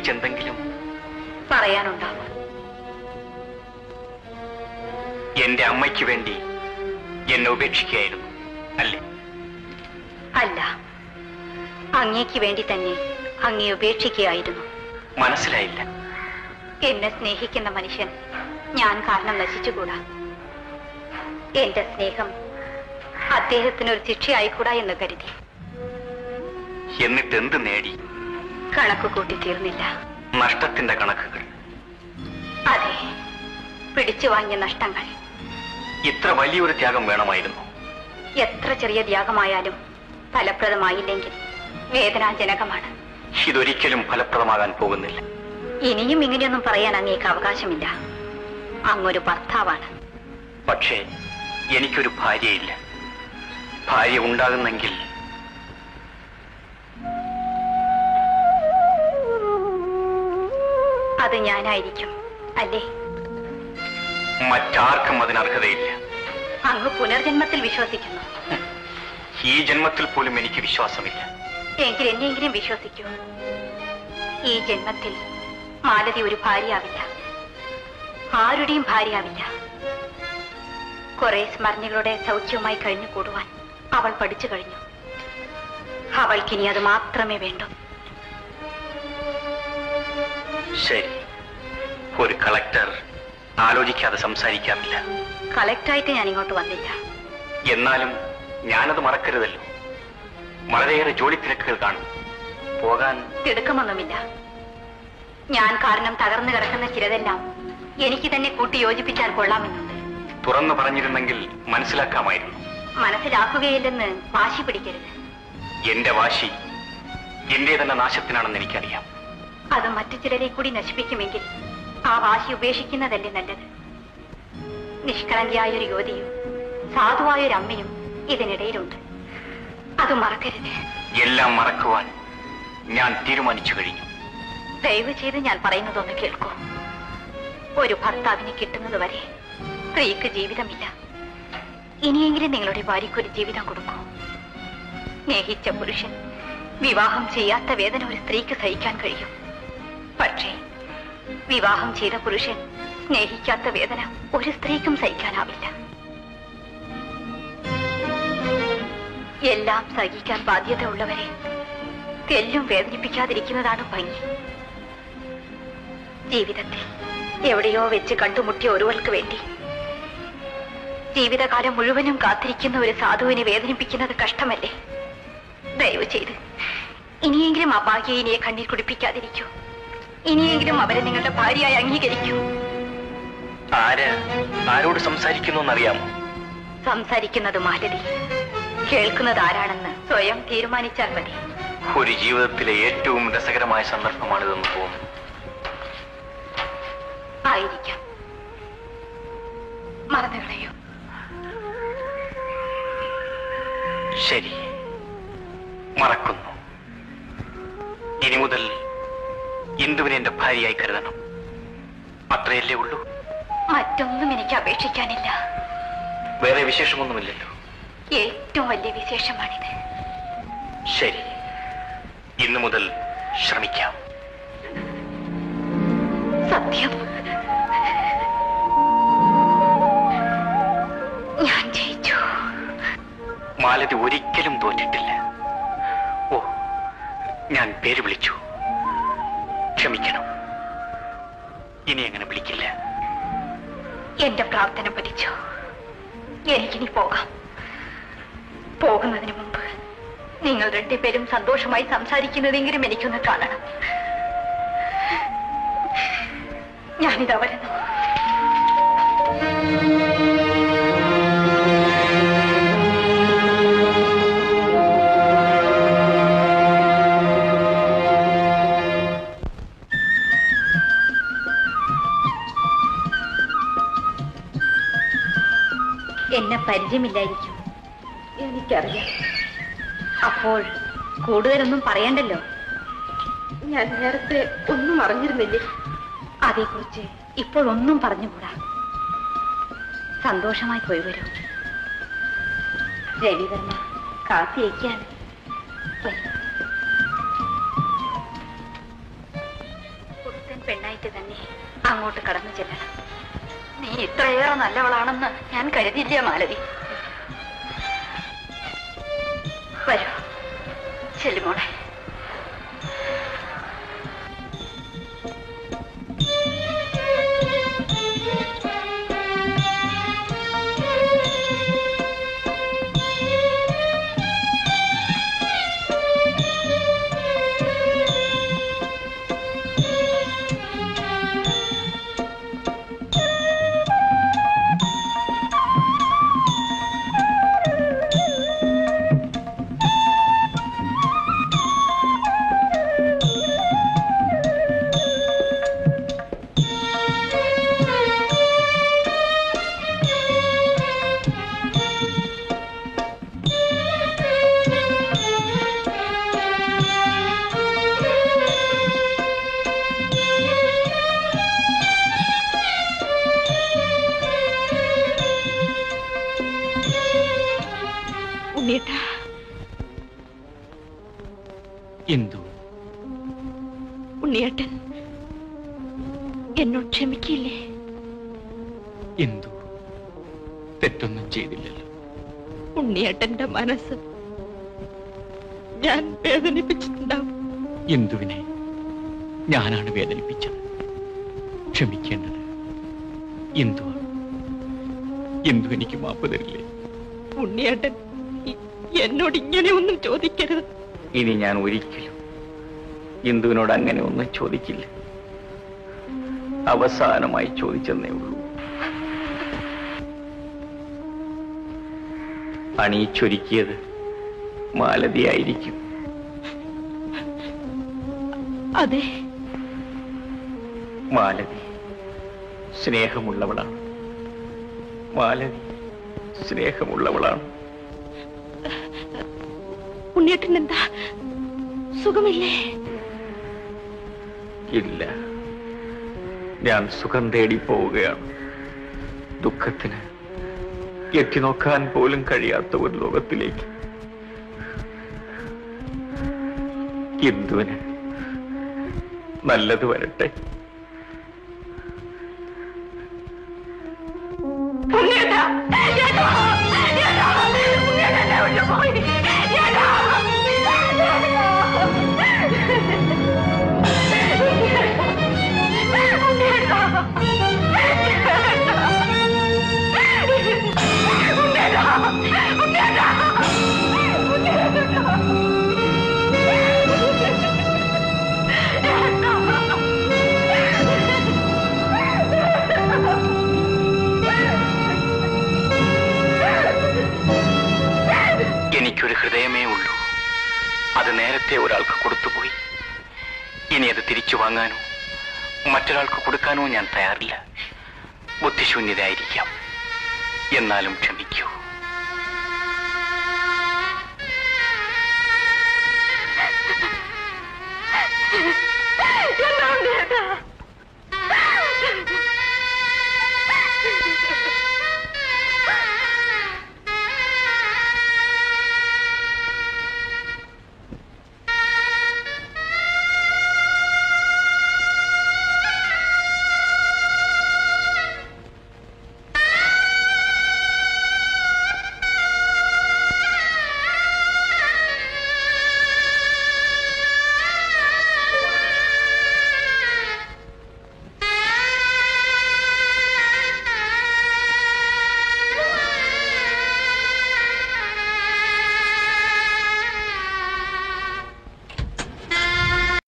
അതേക്കുറിച്ചെന്തെങ്കിലും പറയാനുണ്ടാവും. എന്റെ അമ്മയ്ക്ക് വേണ്ടി എന്നെ ഉപേക്ഷിക്കുകയായിരുന്നു അല്ലേ? അല്ല, അങ്ങേക്ക് വേണ്ടി തന്നെ അങ്ങേ ഉപേക്ഷിക്കുകയായിരുന്നു. മനസ്സിലായില്ല. എന്നെ സ്നേഹിക്കുന്ന മനുഷ്യൻ ഞാൻ കാരണം നശിച്ചുകൂടാ. എന്റെ സ്നേഹം അദ്ദേഹത്തിനൊരു ശിക്ഷയായിക്കൂടാ എന്ന് കരുതി. എന്നിട്ട് എന്ത് നേടി? കണക്ക് കൂട്ടി തീർന്നില്ല. നഷ്ടത്തിന്റെ കണക്കുകൾ. അതെ, പിടിച്ചു വാങ്ങിയ നഷ്ടങ്ങൾ. ഇത്ര വലിയൊരു ത്യാഗം വേണമായിരുന്നു. എത്ര ചെറിയ ത്യാഗമായാലും ഫലപ്രദമായില്ലെങ്കിൽ വേദനാജനകമാണ്. ഇതൊരിക്കലും ഫലപ്രദമാകാൻ പോകുന്നില്ല. ഇനിയും ഇങ്ങനെയൊന്നും പറയാൻ അങ്ങേക്ക് അവകാശമില്ല. അങ്ങൊരു ഭർത്താവാണ്. പക്ഷേ എനിക്കൊരു ഭാര്യയില്ല. ഭാര്യ ഉണ്ടാകുന്നെങ്കിൽ അത് ഞാനായിരിക്കും അല്ലേ? മറ്റാർക്കും അതിനർഹതയില്ല. അങ്ങ് പുനർജന്മത്തിൽ വിശ്വസിക്കുന്നു? ഈ ജന്മത്തിൽ പോലും എനിക്ക് വിശ്വാസമില്ല. എങ്കിൽ എന്നെങ്കിലും വിശ്വസിക്കൂ. ഈ ജന്മത്തിൽ മാലതി ഒരു ഭാര്യയാവില്ല, ആരുടെയും ഭാര്യയാവില്ല. കുറെ സ്മരണകളുടെ സൗഖ്യവുമായി കഴിഞ്ഞു കൂടുവാൻ അവൾ പഠിച്ചു കഴിഞ്ഞു. അവൾക്കിനി അത് മാത്രമേ വേണ്ടൂ. ശരി, ഒരു കളക്ടർ ആലോചിക്കാതെ സംസാരിക്കാറില്ല. കളക്ടറായിട്ട് ഞാൻ ഇങ്ങോട്ട് വന്നില്ല. എന്നാലും ഞാനത് മറക്കരുതല്ലോ. വളരെയേറെ ജോലി തിരക്കുകൾ കാണും. പോകാൻ തിടുക്കമൊന്നുമില്ല. ഞാൻ കാരണം തകർന്നു കിടക്കുന്ന ചിലതെല്ലാം എനിക്ക് തന്നെ കൂട്ടി യോജിപ്പിച്ചാൽ കൊള്ളാമെന്നുണ്ട്. തുറന്നു പറഞ്ഞിരുന്നെങ്കിൽ മനസ്സിലാക്കാമായിരുന്നു. മനസ്സിലാക്കുകയില്ലെന്ന് വാശി പിടിക്കരുത്. എന്റെ വാശി എന്റെ തന്നെ നാശത്തിനാണെന്ന് എനിക്കറിയാം. അത് മറ്റു ചിലരെ കൂടി നശിപ്പിക്കുമെങ്കിൽ ആ വാശി ഉപേക്ഷിക്കുന്നതല്ലേ നല്ലത്. നിഷ്കളങ്കയായൊരു യുവതിയും സാധുവായൊരു അമ്മയും ഇതിനിടയിലുണ്ട്. അത് മറക്കരുത്. എല്ലാം മറക്കുവാൻ ഞാൻ തീരുമാനിച്ചു കഴിഞ്ഞു. ദയവ് ചെയ്ത് ഞാൻ പറയുന്നതൊന്ന് കേൾക്കൂ. ഒരു ഭർത്താവിനെ കിട്ടുന്നത് വരെ സ്ത്രീക്ക് ജീവിതമില്ല. ഇനിയെങ്കിലും നിങ്ങളുടെ ഭാര്യയ്ക്കൊരു ജീവിതം കൊടുക്കൂ. സ്നേഹിച്ച പുരുഷൻ വിവാഹം ചെയ്യാത്ത വേദന ഒരു സ്ത്രീക്ക് സഹിക്കാൻ കഴിയും. പക്ഷേ വിവാഹം ചെയ്ത പുരുഷൻ സ്നേഹിക്കാത്ത വേദന ഒരു സ്ത്രീക്കും സഹിക്കാനാവില്ല. എല്ലാം സഹിക്കാൻ ബാധ്യത ഉള്ളവരെ തെല്ലും വേദനിപ്പിക്കാതിരിക്കുന്നതാണ് ഭംഗി. ജീവിതത്തിൽ എവിടെയോ വെച്ച് കണ്ടുമുട്ടിയ ഒരുവൾക്ക് വേണ്ടി ജീവിതകാലം മുഴുവനും കാത്തിരിക്കുന്ന ഒരു സാധുവിനെ വേദനിപ്പിക്കുന്നത് കഷ്ടമല്ലേ? ദയവ് ചെയ്ത് ഇനിയെങ്കിലും ആ ഭാഗ്യയെ കണ്ണീർ കുടിപ്പിക്കാതിരിക്കൂ. ഇനിയെങ്കിലും അവരെ നിങ്ങളുടെ ഭാര്യയായി അംഗീകരിക്കൂ. ആരോട് സംസാരിക്കുന്നു എന്നറിയാമോ? സംസാരിക്കുന്നത് മാലതി, കേൾക്കുന്നത് ആരാണെന്ന് സ്വയം തീരുമാനിച്ചാൽ മതി. ഒരു ജീവിതത്തിലെ ഏറ്റവും രസകരമായ സന്ദർഭമാണിതെന്ന് തോന്നുന്നു. ആയിരിക്കാം. മറന്നുകളയോ? ശരി, മറക്കുന്നു. ഇനി മുതൽ ഇന്ദുവിനെ എന്റെ ഭാര്യയായി കരുതണം. അത്രയല്ലേ ഉള്ളൂ? മറ്റൊന്നും എനിക്ക് അപേക്ഷിക്കാനില്ല. വേറെ വിശേഷമൊന്നുമില്ലല്ലോ? ഏറ്റവും വലിയ വിശേഷമാണിത്. ശരി, ഇന്നു മുതൽ ശ്രമിക്കാം. സത്യം, ഞാൻ ജയിച്ചു. മാലതി ഒരിക്കലും തോറ്റിട്ടില്ല. ഓ, ഞാൻ പേര് വിളിച്ചു. ക്ഷമിക്കണം, ഇനി അങ്ങനെ വിളിക്കില്ല. എന്റെ പ്രാർത്ഥന പഠിച്ചു. എനിക്കിനി പോകാം. പോകുന്നതിന് മുമ്പ് നിങ്ങൾ രണ്ടുപേരും സന്തോഷമായി സംസാരിക്കുന്നതെങ്കിലും എനിക്കൊന്ന് കാണണം. ഞാനിതാ വരുന്നു. എന്നെ പരിചയമില്ലായിരിക്കും. എനിക്കറിയാം. അപ്പോൾ കൂടുതലൊന്നും പറയണ്ടല്ലോ. ഞാൻ നേരത്തെ ഒന്നും അറിഞ്ഞിരുന്നില്ലേ? അതേക്കുറിച്ച് ഇപ്പോൾ ഒന്നും പറഞ്ഞുകൂടാ. സന്തോഷമായി പോയി വരൂ. രവിവർമ്മ കാത്തിരിക്കാണ്. അങ്ങോട്ട് കടന്നു ചെല്ലണം. നീ ഇത്രയേറെ നല്ലവളാണെന്ന് ഞാൻ കരുതിയില്ല മാലതി. വരൂ, ചെല്ലുമോളെ. എന്തു ഉണ്ണിയേട്ടൻ എന്നോട് ക്ഷമിക്കില്ലേ? എന്തു തെറ്റൊന്നും ചെയ്തില്ലല്ലോ. ഉണ്ണിയേട്ടന്റെ മനസ്സ് ഞാൻ വേദനിപ്പിച്ചിട്ടുണ്ടാവും. എന്തുവിനെ ഞാനാണ് വേദനിപ്പിച്ചത്? ക്ഷമിക്കേണ്ടത് എന്തുവാണ്? എന്തു എനിക്ക് മാപ്പ് തരില്ലേ? ഉണ്ണിയേട്ടൻ എന്നോട് ഇങ്ങനെ ഒന്നും ചോദിക്കരുത്. ഇനി ഞാൻ ഒരിക്കലും ഇന്ദുവിനോട് അങ്ങനെ ഒന്നും ചോദിക്കില്ല. അവസാനമായി ചോദിച്ചെന്നേ ഉള്ളൂ. അണിയിച്ചൊരുക്കിയത് മാലതിയായിരിക്കും. അതെ, മാലതി സ്നേഹമുള്ളവളാണ്. മാലതി സ്നേഹമുള്ളവളാണ്. ഉണ്ണിയേട്ടൻ എന്താ സുഖമില്ലേ? ഇല്ല, ഞാൻ സുഖം തേടി പോവുകയാണ്. ദുഃഖത്തിന് എത്തിനോക്കാൻ പോലും കഴിയാത്ത ഒരു ലോകത്തിലേക്ക്. ഇന്ദുവിന് നല്ലത് വരട്ടെ. എനിക്കൊരു ഹൃദയമേ ഉള്ളൂ. അത് നേരത്തെ ഒരാൾക്ക് കൊടുത്തുപോയി. ഇനി അത് തിരിച്ചു വാങ്ങാനോ മറ്റൊരാൾക്ക് കൊടുക്കാനോ ഞാൻ തയ്യാറില്ല. ബുദ്ധിശൂന്യതയായിരിക്കാം, എന്നാലും ക്ഷമിക്കും.